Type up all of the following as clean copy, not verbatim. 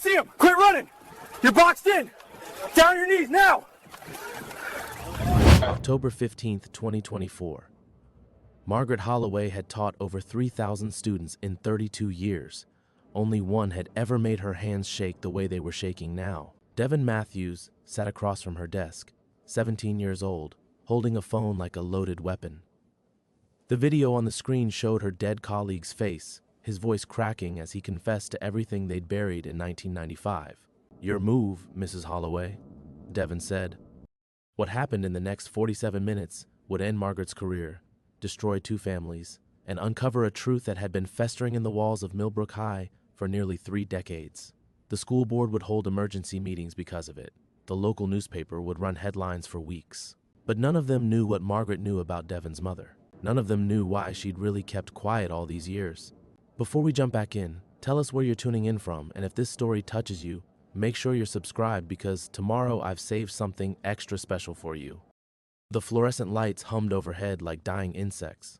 see him! Quit running! You're boxed in! Down on your knees, now! October 15th, 2024. Margaret Holloway had taught over 3,000 students in 32 years. Only one had ever made her hands shake the way they were shaking now. Devin Matthews sat across from her desk, 17 years old, holding a phone like a loaded weapon. The video on the screen showed her dead colleague's face, his voice cracking as he confessed to everything they'd buried in 1995. "Your move, Mrs. Holloway," Devin said. What happened in the next 47 minutes would end Margaret's career, destroy 2 families, and uncover a truth that had been festering in the walls of Millbrook High for nearly 3 decades. The school board would hold emergency meetings because of it. The local newspaper would run headlines for weeks. But none of them knew what Margaret knew about Devin's mother. None of them knew why she'd really kept quiet all these years. Before we jump back in, tell us where you're tuning in from, and if this story touches you, make sure you're subscribed because tomorrow I've saved something extra special for you. The fluorescent lights hummed overhead like dying insects.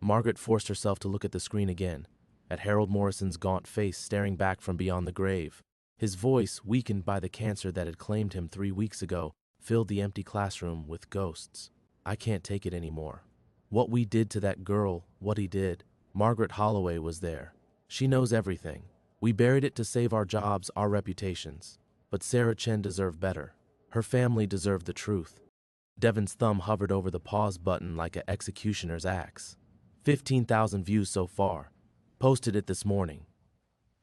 Margaret forced herself to look at the screen again, at Harold Morrison's gaunt face staring back from beyond the grave. His voice, weakened by the cancer that had claimed him 3 weeks ago, filled the empty classroom with ghosts. "I can't take it anymore. What we did to that girl, what he did, Margaret Holloway was there. She knows everything. We buried it to save our jobs, our reputations. But Sarah Chen deserved better. Her family deserved the truth." Devin's thumb hovered over the pause button like an executioner's axe. 15,000 views so far. Posted it this morning.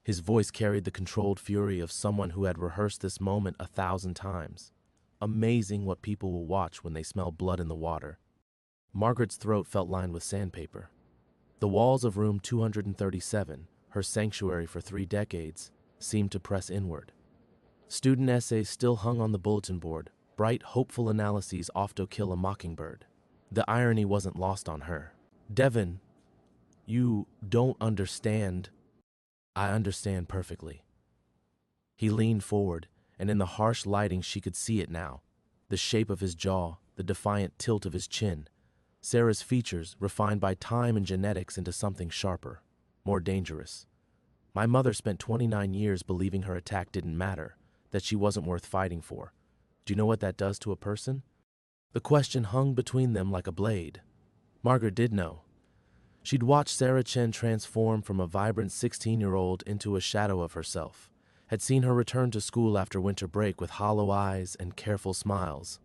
His voice carried the controlled fury of someone who had rehearsed this moment 1,000 times. Amazing what people will watch when they smell blood in the water. Margaret's throat felt lined with sandpaper. The walls of room 237, her sanctuary for 3 decades, seemed to press inward. Student essays still hung on the bulletin board, bright, hopeful analyses often kill a mockingbird. The irony wasn't lost on her. "Devin, you don't understand." "I understand perfectly." He leaned forward, and in the harsh lighting she could see it now. The shape of his jaw, the defiant tilt of his chin. Sarah's features, refined by time and genetics into something sharper, more dangerous. "My mother spent 29 years believing her attack didn't matter, that she wasn't worth fighting for. Do you know what that does to a person?" The question hung between them like a blade. Margaret did know. She'd watched Sarah Chen transform from a vibrant 16-year-old into a shadow of herself, had seen her return to school after winter break with hollow eyes and careful smiles.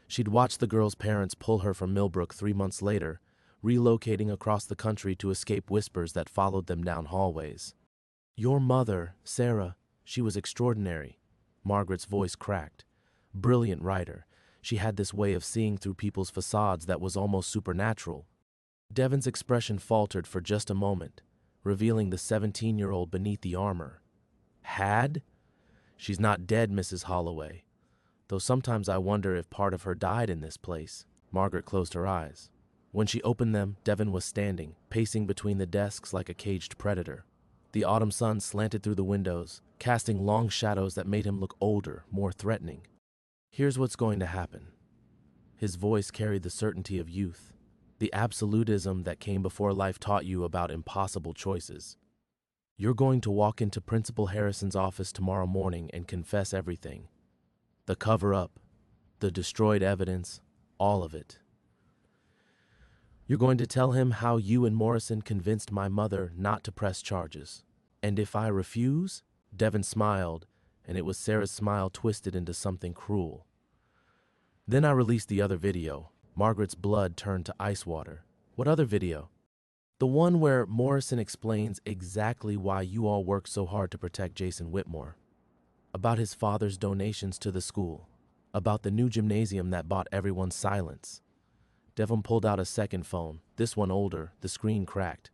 She'd watched the girl's parents pull her from Millbrook 3 months later, relocating across the country to escape whispers that followed them down hallways. "Your mother, Sarah, she was extraordinary." Margaret's voice cracked. Brilliant writer, she had this way of seeing through people's facades that was almost supernatural. Devin's expression faltered for just a moment, revealing the 17-year-old beneath the armor. "Had? She's not dead, Mrs. Holloway. Though sometimes I wonder if part of her died in this place." Margaret closed her eyes. When she opened them, Devin was standing, pacing between the desks like a caged predator. The autumn sun slanted through the windows, casting long shadows that made him look older, more threatening. "Here's what's going to happen." His voice carried the certainty of youth, the absolutism that came before life taught you about impossible choices. "You're going to walk into Principal Harrison's office tomorrow morning and confess everything. The cover-up, the destroyed evidence, all of it. You're going to tell him how you and Morrison convinced my mother not to press charges. And if I refuse?" Devin smiled, and it was Sarah's smile twisted into something cruel. "Then I released the other video." Margaret's blood turned to ice water. "What other video?" "The one where Morrison explains exactly why you all worked so hard to protect Jason Whitmore. About his father's donations to the school. About the new gymnasium that bought everyone's silence." Devin pulled out a second phone, this one older, the screen cracked.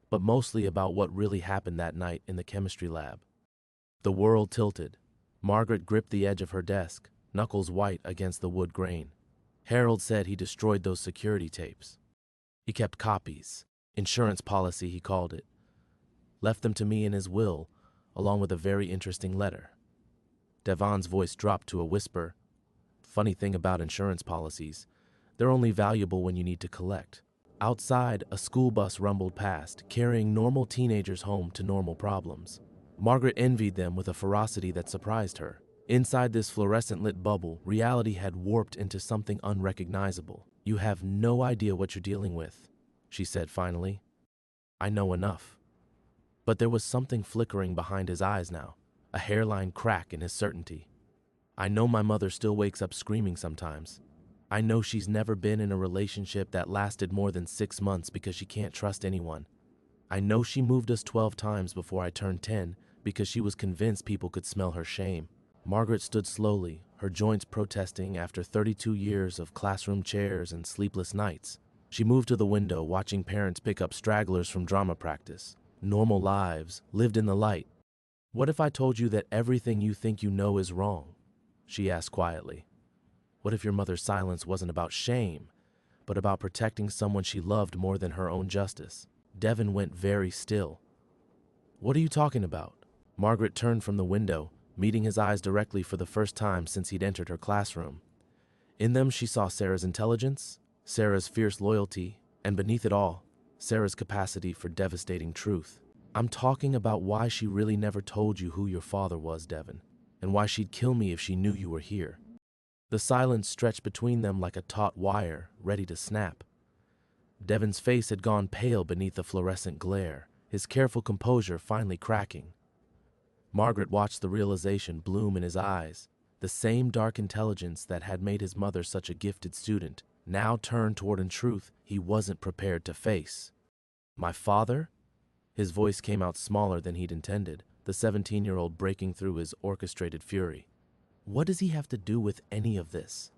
But mostly about what really happened that night in the chemistry lab. The world tilted. Margaret gripped the edge of her desk, knuckles white against the wood grain. "Harold said he destroyed those security tapes. He kept copies. Insurance policy, he called it. Left them to me in his will, along with a very interesting letter." Devin's voice dropped to a whisper. "Funny thing about insurance policies, they're only valuable when you need to collect." Outside, a school bus rumbled past, carrying normal teenagers home to normal problems. Margaret envied them with a ferocity that surprised her. Inside this fluorescent-lit bubble, reality had warped into something unrecognizable. "You have no idea what you're dealing with," she said finally. "I know enough." But there was something flickering behind his eyes now, a hairline crack in his certainty. "I know my mother still wakes up screaming sometimes. I know she's never been in a relationship that lasted more than 6 months because she can't trust anyone. I know she moved us 12 times before I turned 10 because she was convinced people could smell her shame." Margaret stood slowly, her joints protesting after 32 years of classroom chairs and sleepless nights. She moved to the window, watching parents pick up stragglers from drama practice. Normal lives, lived in the light. "What if I told you that everything you think you know is wrong?" she asked quietly. "What if your mother's silence wasn't about shame, but about protecting someone she loved more than her own justice?" Devin went very still. "What are you talking about?" Margaret turned from the window, meeting his eyes directly for the first time since he'd entered her classroom. In them she saw Sarah's intelligence, Sarah's fierce loyalty, and beneath it all, Sarah's capacity for devastating truth. "I'm talking about why she really never told you who your father was, Devin, and why she'd kill me if she knew you were here." The silence stretched between them like a taut wire, ready to snap. Devin's face had gone pale beneath the fluorescent glare, his careful composure finally cracking. Margaret watched the realization bloom in his eyes. The same dark intelligence that had made his mother such a gifted student now turned toward a truth he wasn't prepared to face. "My father?" His voice came out smaller than he'd intended, the 17-year-old breaking through his orchestrated fury. "What does he have to do with any of this?"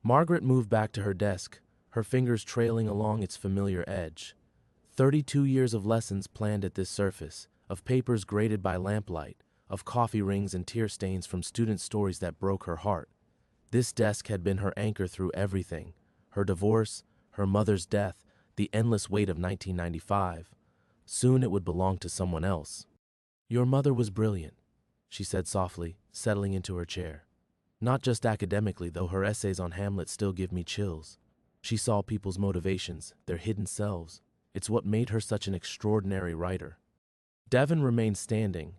Margaret moved back to her desk, her fingers trailing along its familiar edge. 32 years of lessons planned at this surface, of papers graded by lamplight, of coffee rings and tear stains from student stories that broke her heart. This desk had been her anchor through everything: her divorce, her mother's death, the endless weight of 1995. Soon it would belong to someone else. "Your mother was brilliant," she said softly, settling into her chair. "Not just academically, though her essays on Hamlet still give me chills. She saw people's motivations, their hidden selves. It's what made her such an extraordinary writer." Devin remained standing,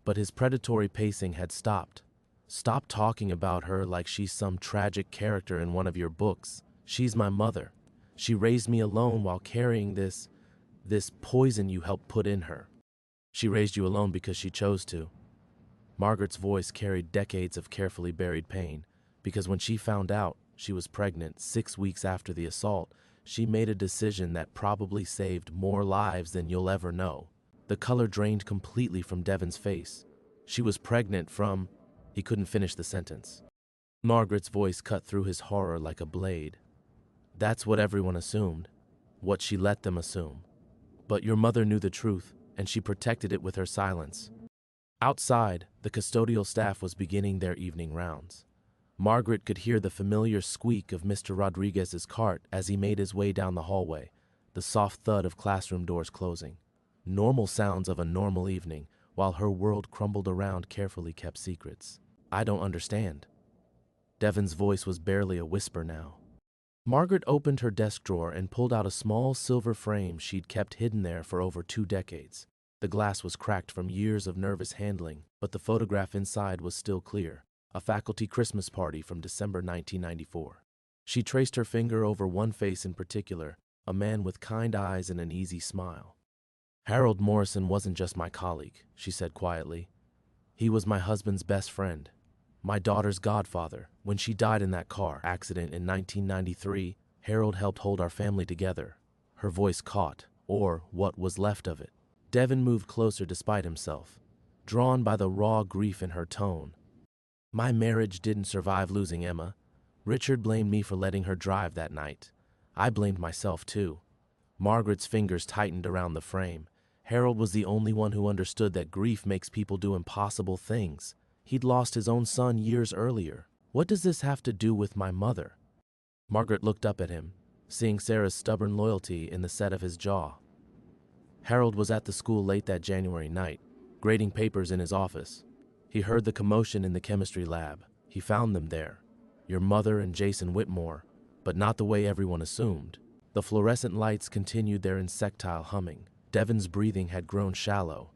but his predatory pacing had stopped. "Stop talking about her like she's some tragic character in one of your books. She's my mother. She raised me alone while carrying this poison you helped put in her. She raised you alone because she chose to." Margaret's voice carried decades of carefully buried pain, because when she found out she was pregnant 6 weeks after the assault, she made a decision that probably saved more lives than you'll ever know. The color drained completely from Devin's face. "She was pregnant from—" He couldn't finish the sentence. Margaret's voice cut through his horror like a blade. "That's what everyone assumed, what she let them assume. But your mother knew the truth, and she protected it with her silence." Outside, the custodial staff was beginning their evening rounds. Margaret could hear the familiar squeak of Mr. Rodriguez's cart as he made his way down the hallway, the soft thud of classroom doors closing. Normal sounds of a normal evening, while her world crumbled around carefully kept secrets. "I don't understand." Devin's voice was barely a whisper now. Margaret opened her desk drawer and pulled out a small silver frame she'd kept hidden there for over 2 decades. The glass was cracked from years of nervous handling, but the photograph inside was still clear. A faculty Christmas party from December 1994. She traced her finger over one face in particular, a man with kind eyes and an easy smile. "Harold Morrison wasn't just my colleague," she said quietly. "He was my husband's best friend, my daughter's godfather. When she died in that car accident in 1993, Harold helped hold our family together." Her voice caught, or what was left of it. Devin moved closer despite himself, drawn by the raw grief in her tone. "My marriage didn't survive losing Emma. Richard blamed me for letting her drive that night. I blamed myself too." Margaret's fingers tightened around the frame. Harold was the only one who understood that grief makes people do impossible things. He'd lost his own son years earlier. "What does this have to do with my mother?" Margaret looked up at him, seeing Sarah's stubborn loyalty in the set of his jaw. "Harold was at the school late that January night, grading papers in his office. He heard the commotion in the chemistry lab. He found them there. Your mother and Jason Whitmore, but not the way everyone assumed." The fluorescent lights continued their insectile humming. Devin's breathing had grown shallow.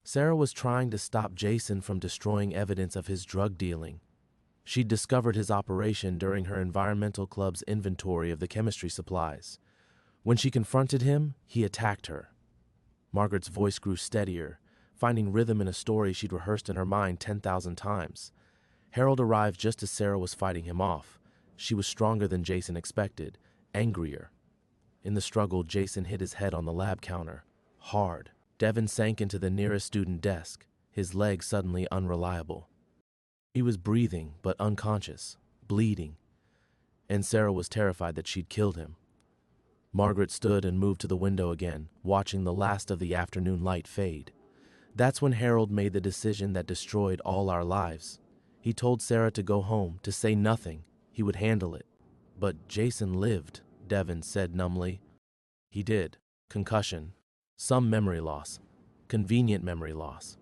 Sarah was trying to stop Jason from destroying evidence of his drug dealing. She'd discovered his operation during her environmental club's inventory of the chemistry supplies. When she confronted him, he attacked her. Margaret's voice grew steadier, finding rhythm in a story she'd rehearsed in her mind 10,000 times. Harold arrived just as Sarah was fighting him off. She was stronger than Jason expected, angrier. In the struggle, Jason hit his head on the lab counter, hard. Devin sank into the nearest student desk, his legs suddenly unreliable. He was breathing, but unconscious, bleeding, and Sarah was terrified that she'd killed him. Margaret stood and moved to the window again, watching the last of the afternoon light fade. That's when Harold made the decision that destroyed all our lives. He told Sarah to go home, to say nothing. He would handle it. But Jason lived, Devin said numbly. He did. Concussion. Some memory loss. Convenient memory loss.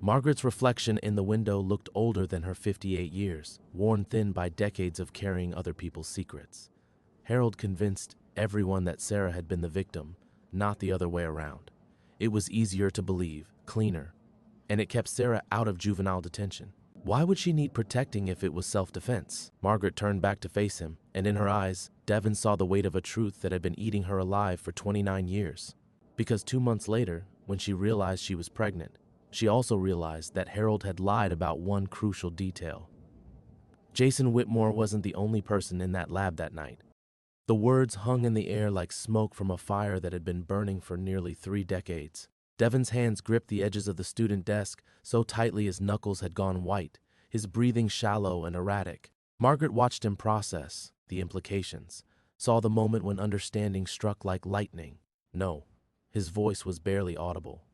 Margaret's reflection in the window looked older than her 58 years, worn thin by decades of carrying other people's secrets. Harold convinced everyone that Sarah had been the victim, not the other way around. It was easier to believe, cleaner, and it kept Sarah out of juvenile detention. Why would she need protecting if it was self-defense? Margaret turned back to face him, and in her eyes, Devin saw the weight of a truth that had been eating her alive for 29 years. Because 2 months later, when she realized she was pregnant, she also realized that Harold had lied about one crucial detail. Jason Whitmore wasn't the only person in that lab that night. The words hung in the air like smoke from a fire that had been burning for nearly 3 decades. Devin's hands gripped the edges of the student desk so tightly his knuckles had gone white, his breathing shallow and erratic. Margaret watched him process the implications, saw the moment when understanding struck like lightning. No, his voice was barely audible.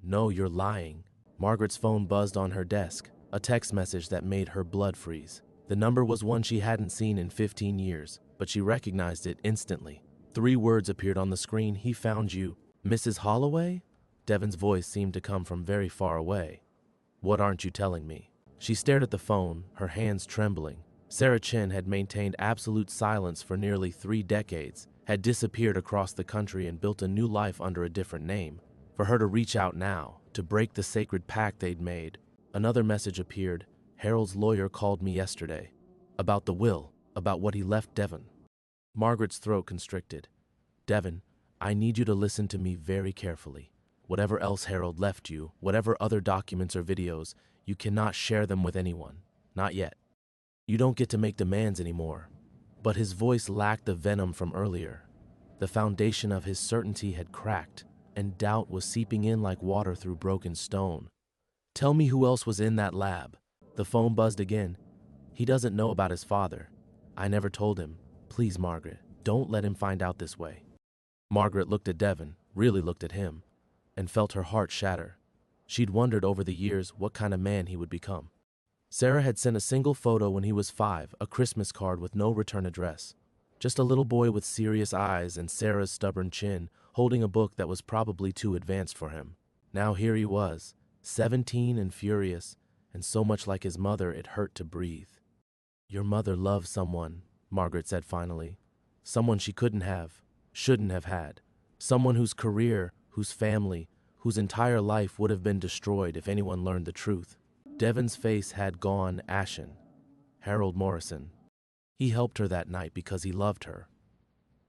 No, you're lying. Margaret's phone buzzed on her desk, a text message that made her blood freeze. The number was one she hadn't seen in 15 years, but she recognized it instantly. 3 words appeared on the screen. He found you. Mrs. Holloway? Devin's voice seemed to come from very far away. What aren't you telling me? She stared at the phone, her hands trembling. Sarah Chin had maintained absolute silence for nearly 3 decades, had disappeared across the country and built a new life under a different name. For her to reach out now, to break the sacred pact they'd made. Another message appeared. Harold's lawyer called me yesterday. About the will, about what he left Devin. Margaret's throat constricted. Devin, I need you to listen to me very carefully. Whatever else Harold left you, whatever other documents or videos, you cannot share them with anyone. Not yet. You don't get to make demands anymore. But his voice lacked the venom from earlier. The foundation of his certainty had cracked, and doubt was seeping in like water through broken stone. Tell me who else was in that lab. The phone buzzed again. He doesn't know about his father. I never told him. Please, Margaret, don't let him find out this way. Margaret looked at Devin, really looked at him, and felt her heart shatter. She'd wondered over the years what kind of man he would become. Sarah had sent a single photo when he was 5, a Christmas card with no return address. Just a little boy with serious eyes and Sarah's stubborn chin, holding a book that was probably too advanced for him. Now here he was, 17 and furious, and so much like his mother it hurt to breathe. Your mother loved someone, Margaret said finally. Someone she couldn't have, shouldn't have had. Someone whose career, whose family, whose entire life would have been destroyed if anyone learned the truth. Devin's face had gone ashen. Harold Morrison. He helped her that night because he loved her.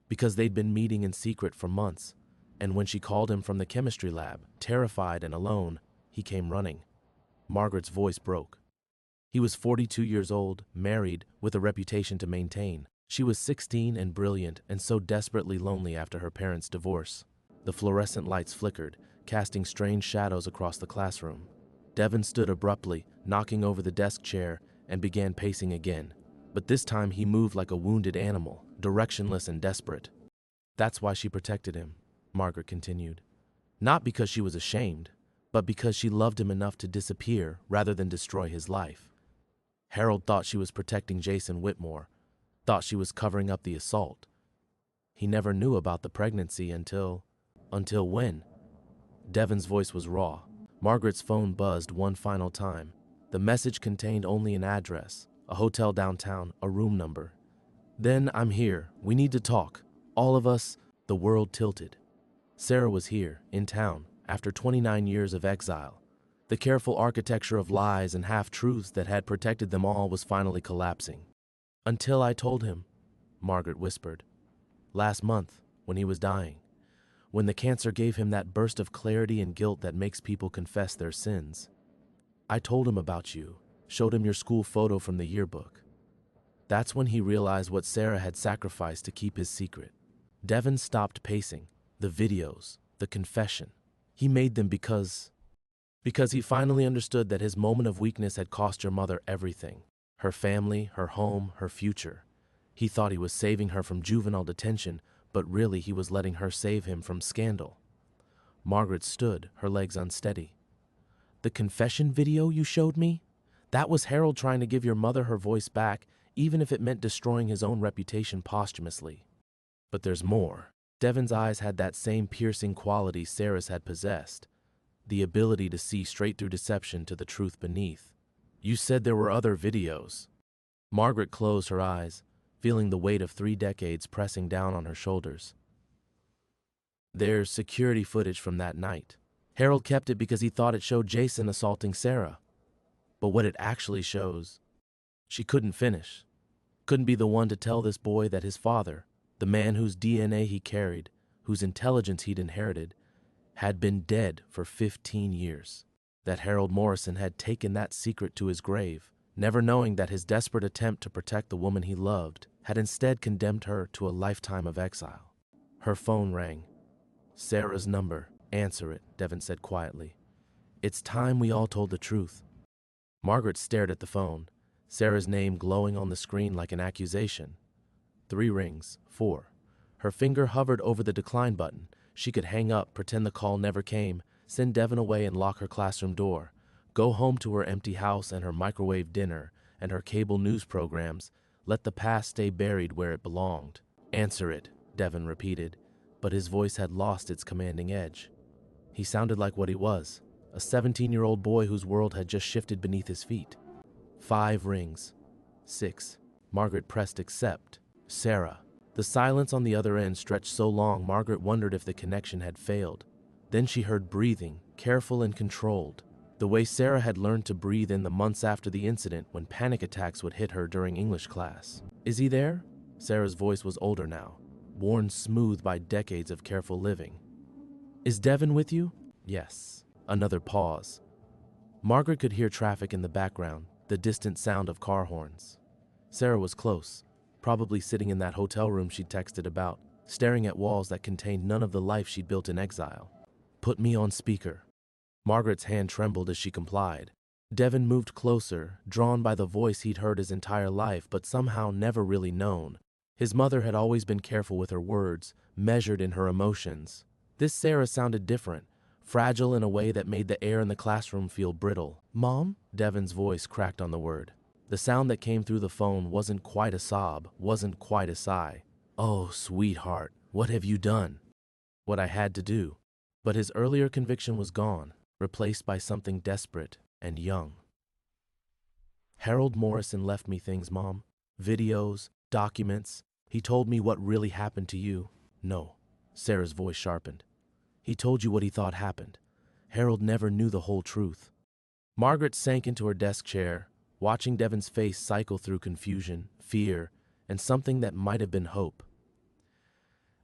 Because they'd been meeting in secret for months, and when she called him from the chemistry lab, terrified and alone, he came running. Margaret's voice broke. He was 42 years old, married, with a reputation to maintain. She was 16 and brilliant and so desperately lonely after her parents' divorce. The fluorescent lights flickered, casting strange shadows across the classroom. Devin stood abruptly, knocking over the desk chair, and began pacing again. But this time he moved like a wounded animal, directionless and desperate. That's why she protected him, Margaret continued. Not because she was ashamed, but because she loved him enough to disappear rather than destroy his life. Harold thought she was protecting Jason Whitmore, thought she was covering up the assault. He never knew about the pregnancy until when? Devin's voice was raw. Margaret's phone buzzed one final time. The message contained only an address, a hotel downtown, a room number. Then, I'm here. We need to talk. All of us. The world tilted. Sarah was here, in town, after 29 years of exile. The careful architecture of lies and half-truths that had protected them all was finally collapsing. "Until I told him," Margaret whispered. "Last month, when he was dying. When the cancer gave him that burst of clarity and guilt that makes people confess their sins. I told him about you, showed him your school photo from the yearbook. That's when he realized what Sarah had sacrificed to keep his secret." Devin stopped pacing. The videos, the confession. He made them because he finally understood that his moment of weakness had cost your mother everything. Her family, her home, her future. He thought he was saving her from juvenile detention, but really he was letting her save him from scandal. Margaret stood, her legs unsteady. "The confession video you showed me? That was Harold trying to give your mother her voice back, even if it meant destroying his own reputation posthumously. But there's more." Devin's eyes had that same piercing quality Sarah's had possessed, the ability to see straight through deception to the truth beneath. "You said there were other videos." Margaret closed her eyes, feeling the weight of 3 decades pressing down on her shoulders. "There's security footage from that night. Harold kept it because he thought it showed Jason assaulting Sarah. But what it actually shows..." She couldn't finish. Couldn't be the one to tell this boy that his father, the man whose DNA he carried, whose intelligence he'd inherited, had been dead for 15 years. That Harold Morrison had taken that secret to his grave, never knowing that his desperate attempt to protect the woman he loved had instead condemned her to a lifetime of exile. Her phone rang. "Sarah's number. Answer it," Devin said quietly. "It's time we all told the truth." Margaret stared at the phone, Sarah's name glowing on the screen like an accusation. 3 rings, 4. Her finger hovered over the decline button. She could hang up, pretend the call never came, send Devin away and lock her classroom door, go home to her empty house and her microwave dinner and her cable news programs, let the past stay buried where it belonged. "Answer it," Devin repeated, but his voice had lost its commanding edge. He sounded like what he was, a 17-year-old boy whose world had just shifted beneath his feet. 5 rings. 6. Margaret pressed accept. "Sarah." The silence on the other end stretched so long Margaret wondered if the connection had failed. Then she heard breathing, careful and controlled, the way Sarah had learned to breathe in the months after the incident when panic attacks would hit her during English class. "Is he there?" Sarah's voice was older now, worn smooth by decades of careful living. "Is Devin with you?" "Yes." Another pause. Margaret could hear traffic in the background, the distant sound of car horns. Sarah was close, probably sitting in that hotel room she'd texted about, staring at walls that contained none of the life she'd built in exile. "Put me on speaker." Margaret's hand trembled as she complied. Devin moved closer, drawn by the voice he'd heard his entire life but somehow never really known. His mother had always been careful with her words, measured in her emotions. This Sarah sounded different, fragile in a way that made the air in the classroom feel brittle. "Mom?" Devin's voice cracked on the word. The sound that came through the phone wasn't quite a sob, wasn't quite a sigh. "Oh, sweetheart, what have you done?" "What I had to do." But his earlier conviction was gone, replaced by something desperate and young. "Harold Morrison left me things, Mom. Videos, documents. He told me what really happened to you." "No." Sarah's voice sharpened. "He told you what he thought happened. Harold never knew the whole truth." Margaret sank into her desk chair, watching Devin's face cycle through confusion, fear, and something that might have been hope.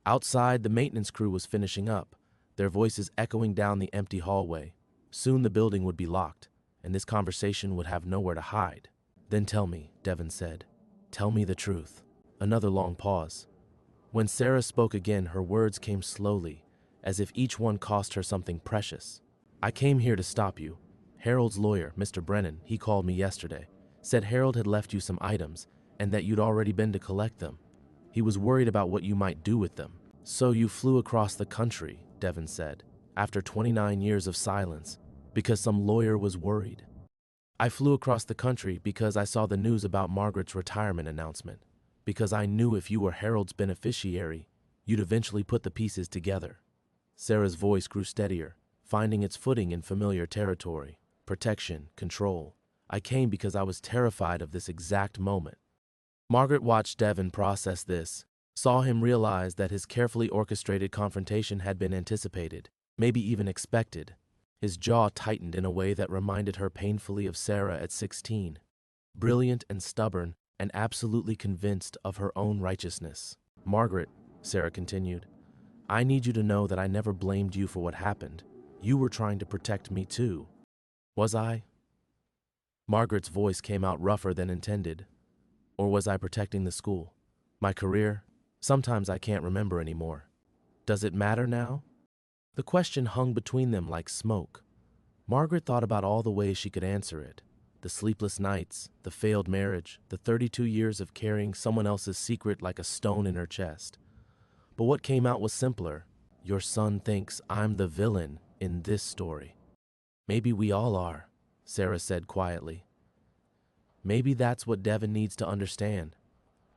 Outside, the maintenance crew was finishing up, their voices echoing down the empty hallway. Soon the building would be locked, and this conversation would have nowhere to hide. "Then tell me," Devin said. "Tell me the truth." Another long pause. When Sarah spoke again, her words came slowly, as if each one cost her something precious. "I came here to stop you. Harold's lawyer, Mr. Brennan, he called me yesterday, said Harold had left you some items and that you'd already been to collect them. He was worried about what you might do with them." "So you flew across the country," Devin said, after 29 years of silence, "because some lawyer was worried." "I flew across the country because I saw the news about Margaret's retirement announcement, because I knew if you were Harold's beneficiary, you'd eventually put the pieces together." Sarah's voice grew steadier, finding its footing in familiar territory. Protection, control. "I came because I was terrified of this exact moment." Margaret watched Devin process this, saw him realize that his carefully orchestrated confrontation had been anticipated, maybe even expected. His jaw tightened in a way that reminded her painfully of Sarah at 16. Brilliant and stubborn, and absolutely convinced of her own righteousness. "Margaret," Sarah continued, "I need you to know that I never blamed you for what happened. You were trying to protect me too." "Was I?" Margaret's voice came out rougher than intended. "Or was I protecting the school? My career? Sometimes I can't remember anymore. Does it matter now?" The question hung between them like smoke. Margaret thought about all the ways she could answer it. The sleepless nights, the failed marriage, the 32 years of carrying someone else's secret like a stone in her chest. But what came out was simpler. "Your son thinks I'm the villain in this story." "Maybe we all are," Sarah said quietly. "Maybe that's what Devin needs to understand.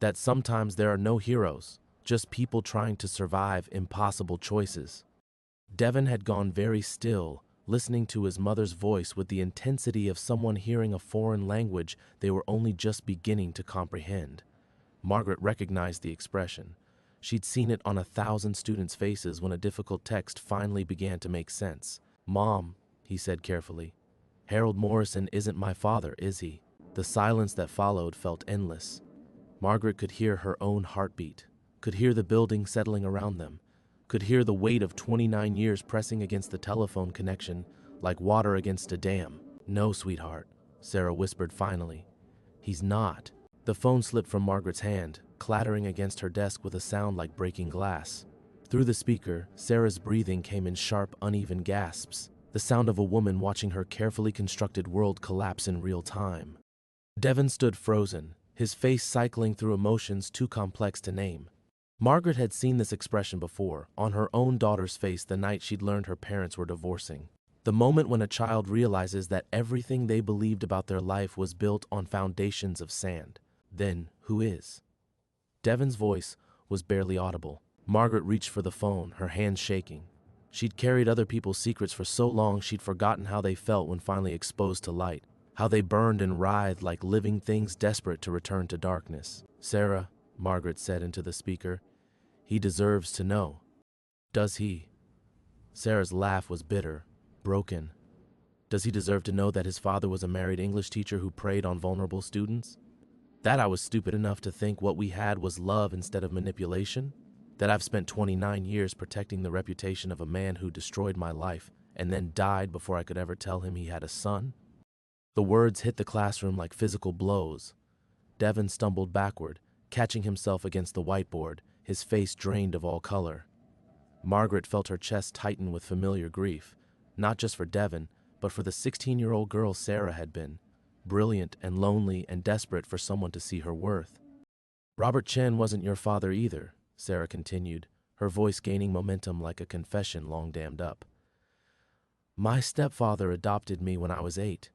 That sometimes there are no heroes, just people trying to survive impossible choices." Devin had gone very still, listening to his mother's voice with the intensity of someone hearing a foreign language they were only just beginning to comprehend. Margaret recognized the expression. She'd seen it on 1,000 students' faces when a difficult text finally began to make sense. "Mom," he said carefully, "Harold Morrison isn't my father, is he?" The silence that followed felt endless. Margaret could hear her own heartbeat, could hear the building settling around them, could hear the weight of 29 years pressing against the telephone connection like water against a dam. "No, sweetheart," Sarah whispered finally. "He's not." The phone slipped from Margaret's hand, clattering against her desk with a sound like breaking glass. Through the speaker, Sarah's breathing came in sharp, uneven gasps, the sound of a woman watching her carefully constructed world collapse in real time. Devin stood frozen, his face cycling through emotions too complex to name. Margaret had seen this expression before, on her own daughter's face the night she'd learned her parents were divorcing. The moment when a child realizes that everything they believed about their life was built on foundations of sand. Then, who is? Devin's voice was barely audible. Margaret reached for the phone, her hands shaking. She'd carried other people's secrets for so long she'd forgotten how they felt when finally exposed to light, how they burned and writhed like living things desperate to return to darkness. "Sarah," Margaret said into the speaker, "he deserves to know." "Does he?" Sarah's laugh was bitter, broken. "Does he deserve to know that his father was a married English teacher who preyed on vulnerable students? That I was stupid enough to think what we had was love instead of manipulation? That I've spent 29 years protecting the reputation of a man who destroyed my life and then died before I could ever tell him he had a son?" The words hit the classroom like physical blows. Devin stumbled backward, catching himself against the whiteboard, his face drained of all color. Margaret felt her chest tighten with familiar grief, not just for Devin, but for the 16-year-old girl Sarah had been, brilliant and lonely and desperate for someone to see her worth. "Robert Chen wasn't your father either," Sarah continued, her voice gaining momentum like a confession long dammed up. "My stepfather adopted me when I was 8.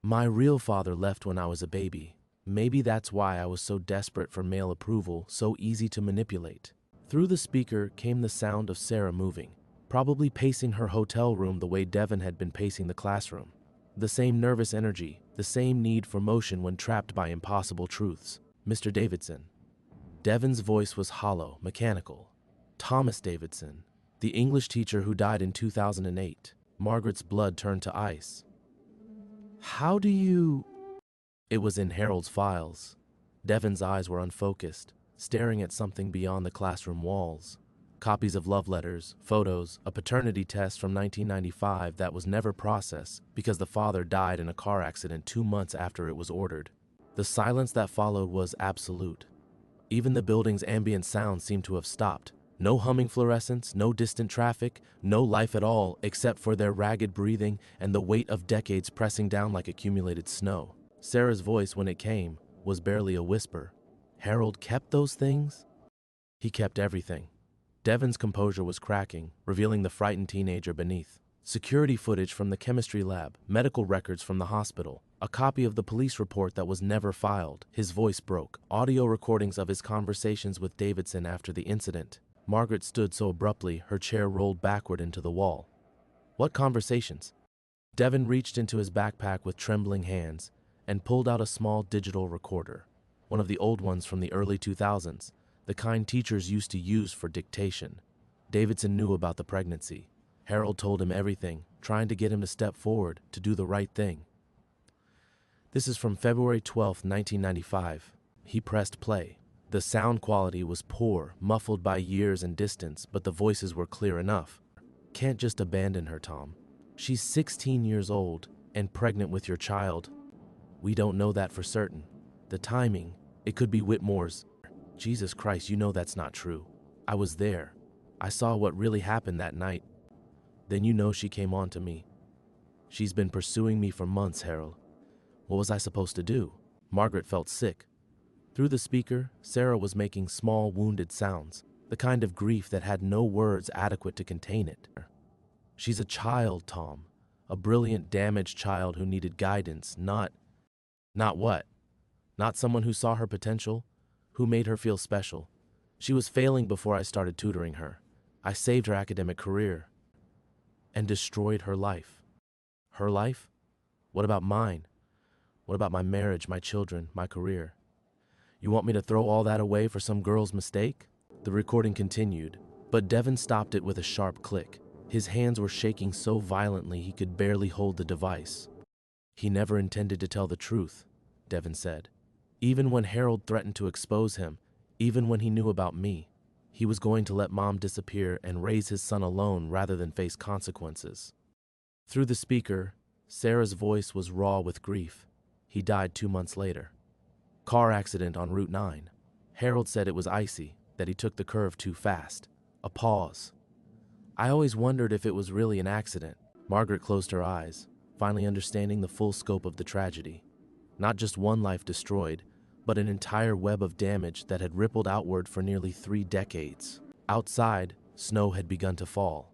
My real father left when I was a baby. Maybe that's why I was so desperate for male approval, so easy to manipulate." Through the speaker came the sound of Sarah moving, probably pacing her hotel room the way Devin had been pacing the classroom. The same nervous energy, the same need for motion when trapped by impossible truths. "Mr. Davidson." Devin's voice was hollow, mechanical. "Thomas Davidson, the English teacher who died in 2008. Margaret's blood turned to ice. "How do you—" It was in Harold's files. Devin's eyes were unfocused, staring at something beyond the classroom walls. Copies of love letters, photos, a paternity test from 1995 that was never processed because the father died in a car accident 2 months after it was ordered. The silence that followed was absolute. Even the building's ambient sound seemed to have stopped. No humming fluorescents, no distant traffic, no life at all except for their ragged breathing and the weight of decades pressing down like accumulated snow. Sarah's voice, when it came, was barely a whisper. "Harold kept those things?" "He kept everything." Devin's composure was cracking, revealing the frightened teenager beneath. Security footage from the chemistry lab, medical records from the hospital, a copy of the police report that was never filed. His voice broke, audio recordings of his conversations with Davidson after the incident. Margaret stood so abruptly, her chair rolled backward into the wall. "What conversations?" Devin reached into his backpack with trembling hands and pulled out a small digital recorder, one of the old ones from the early 2000s, the kind teachers used to use for dictation. Davidson knew about the pregnancy. Harold told him everything, trying to get him to step forward, to do the right thing. This is from February 12, 1995. He pressed play. The sound quality was poor, muffled by years and distance, but the voices were clear enough. Can't just abandon her, Tom. She's 16 years old and pregnant with your child. We don't know that for certain. The timing, it could be Whitmore's. Jesus Christ, you know that's not true. I was there. I saw what really happened that night. Then you know she came on to me. She's been pursuing me for months, Harold. What was I supposed to do? Margaret felt sick. Through the speaker, Sarah was making small, wounded sounds, the kind of grief that had no words adequate to contain it. She's a child, Tom. A brilliant, damaged child who needed guidance, not what? Not someone who saw her potential, who made her feel special. She was failing before I started tutoring her. I saved her academic career and destroyed her life. Her life? What about mine? What about my marriage, my children, my career? You want me to throw all that away for some girl's mistake? The recording continued, but Devin stopped it with a sharp click. His hands were shaking so violently he could barely hold the device. He never intended to tell the truth, Devin said. Even when Harold threatened to expose him, even when he knew about me, he was going to let Mom disappear and raise his son alone rather than face consequences. Through the speaker, Sarah's voice was raw with grief. He died 2 months later. Car accident on Route 9. Harold said it was icy, that he took the curve too fast. A pause. I always wondered if it was really an accident. Margaret closed her eyes, finally understanding the full scope of the tragedy. Not just one life destroyed, but an entire web of damage that had rippled outward for nearly 3 decades. Outside, snow had begun to fall.